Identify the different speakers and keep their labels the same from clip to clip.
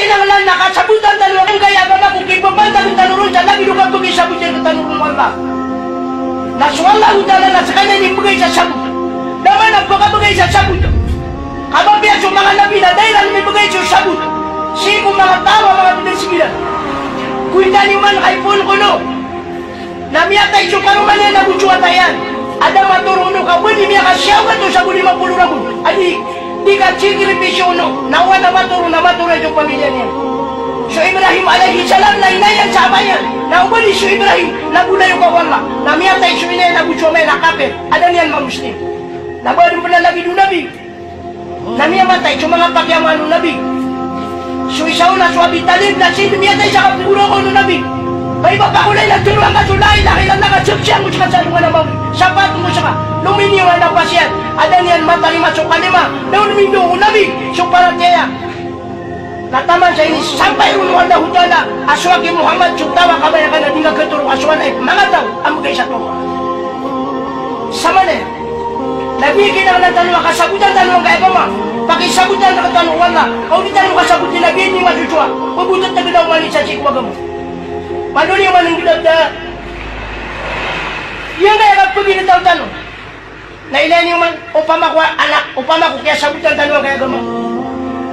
Speaker 1: kinanglan nakasabutan tanong kaya agama kung kipapanta kung tanurun sa lagi luka kung isabutin kung tanurun Allah. Naswallahu ta'ala na sa kanya nibigay sa sabut. Naman ang pagkabagay sa sabut. Kababiya sa mga nabi na dahil ang nibigay sa sabut. Siya kung mga tawa mga pinasigilan. Kung dali man kay pun kuno. Namiyatay sa karuman niya na butsuatayan. Ada maturuno ka pun imiya ka siyaw ka to sa 50 rabu. Adi di ka sikripisyo no. Nawa na maturunan yung pamilya niya. So Ibrahim alaihi salam na inayan sa abayan. Na umali so Ibrahim nagulay yung kawala. Namiyatay so inayan na butsuamay na kapit. Ada niyan mga Muslim. Nabarin pa na lagi doon nabi. Namiyamatay sa mga pagyaman ng nabi. So isaw na suwabi talib na sinumiyatay sa kapuro ko ng nabi. May papakulay na turuan ka sulay na kailan nakatsipsyan mo sa kasalungan na mawi. Sapat mo siya ka. Luminiwan na pasyan. Ada niyan matalima so kalima. Na unumindo ko nabi. So parataya. Nataman sa ini sampai unuan na hutala. Aswagi Muhammad sutawa kabaya ka na di nagkaturong aswan ay mga daw. Amo kay sa tuwa. Sama na yan. Nabigyan na natanong kasagutan tanong kay agama. Pakisagutan na katanong wala. Kau di tanong kasagutin na bini masusua. Mabutot na ginaw mali sa sikwa agama. Manun yung manang gilab na. Yan kaya kapag ginataw tanong. Nailan yung man upama ko anak. Upama ko kaya sagutan tanong kay agama.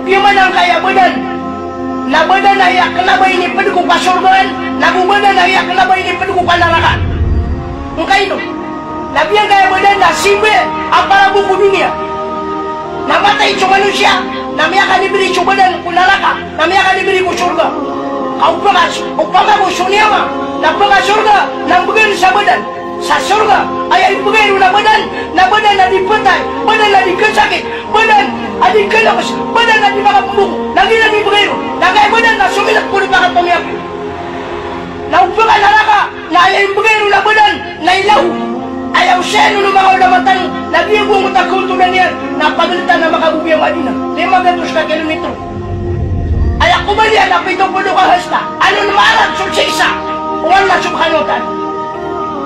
Speaker 1: Yung man ang kaya badan. Nabadan na iyak na ba ini pwede ko kasurgaan. Nabubadan na iyak na ba ini pwede ko kanarakan. Ang kayo. Nabiang kaya badan na simbe para buku dunia. Namatay sa manusia. Namanya akan diberi sa badan kung neraka. Namanya akan diberi ko surga. Kau upama ko sunyama. Napaka surga. Nang bugay sa badan. Sa surga. Ay bugay na badan. Na badan na dipatay. Badan na dikasakit. Badan na dikalakas. Badan na di makapumbuko. Lagi na di bugay. Nagay badan na sumilat puro bakit pamiyap. Na upaka neraka. Na ay bugay na badan. Na ilaw. Ayaw siya nung mga ulamatan, nabiyagong mutakultunan niya, napagalitan na makabubiyang Madina. 500 kilometro. Ayaw kumalian na 70 ka hasta. Ano naman sa isa? Wala subhanutan.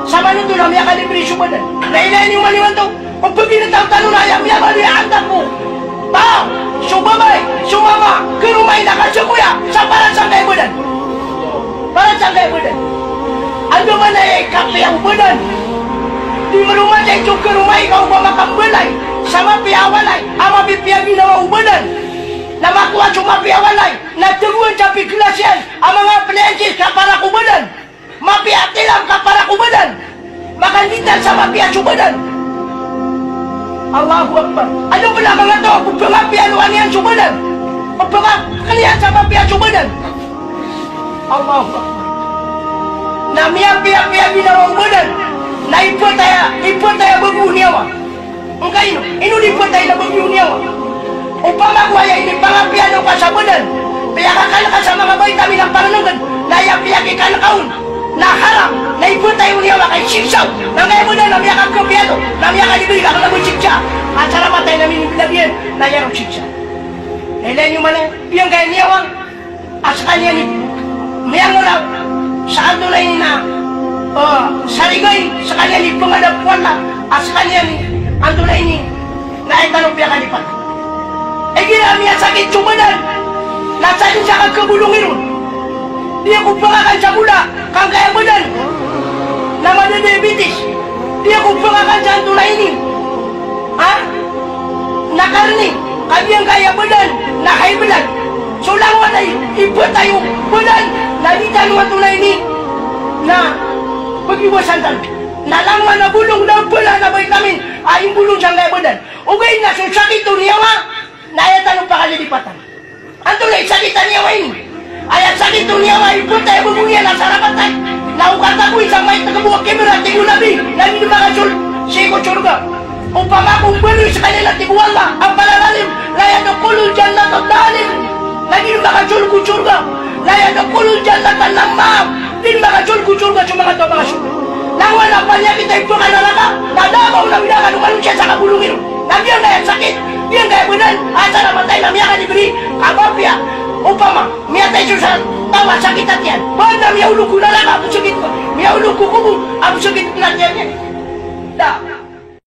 Speaker 1: Sama nito na miya kalibri subadan. Nailayan yung maliwan to. Kung pagkinataw tanong na ayaw, miya maliwantan po. Bao, subabay, sumama, kirumay na kasi kuya, sa parang saan kayo badan? Parang saan kayo badan? Ano ba na kape ang badan? Di maluman sa itong karumay, ikaw ba makambalay? Sa mapiawalay, ang mapipiyang ginawa ubadan. Na makuha sa mapiawalay, nagtuguan sa piglasyan, ang mga plensis ka para kubadan. Mapiatilang ka para kubadan. Makanditan sa mapiat subadan. Allahu Akbar. Ano pala mga to? Kung pangapialuan niyan subadan. Kung pangakalihan sa mapiat subadan. Allahu Akbar. Na miya-piya ginawa ubadan. Na ipot tayo bagu niyawa. Ang kaino, ipot tayo na bagu niyawa. Upama ko ay ini pangapiano ka sa badan. Piyakakal ka sa mga vitamin ng pananungan. Na yapiyaki ka na kaun. Na harap, na ipot tayo niyawa kay siksaw. Na ngayon mo na namiyakak ka piano. Namiyakak ibig ka na mo siksa. At sa ramatay namin ibinagyan na yarong siksa. Nailan yung mana, yung kaya niyawa. At sa kanya ni, mayang ulaw. Saan doon na na sarigay sa kanya ni pangadapwan na at sa kanya ni ando na ini na ay tanong piya kalipat ay ginami ang sakit sumanan nasa din siya kagkabulungin ron di ako pangakan sa mula kang kaya badan na madadiabetes di ako pangakan sa ando na ini ha na karni kanyang kaya badan na high blood so lang ay ipot tayo badan na di tanong ando na ini na pag-iwasan tayo. Nalaman na bulong na pula na vitamin ay bulong siyang kaya badan. Ugay na so sakit ito niya wa nayatan ng pakalilipatan. Anto na isakitan niya wa ini. Ay sakit ito niya wa ipot tayo bubungyan na sarapat tayo. Naukata ko isang may tagabuwag kamera tigo nabi. Nabi na mga siko surga. Upama kung buloy sa kanila tiguwala ang palalalim. Laya na kulul dyan na tatalim. Nabi na mga surga. Laya na kulul dyan na tanamam. Din mga surga sa mga tao mga surga. Nang wala pa niya kita ito kanalaka, nadabaw na minakan umalong siya sa kabulungin. Nabiyang kaya sakit, biyang kaya bunan, asa na matay na miya ka diberi, kapapya, upama, miya tayo sa tawa sakit at yan. Banda miya ulong ko nalaka, abusugit ko, miya ulong ko kubo, abusugit ko na yan. Da.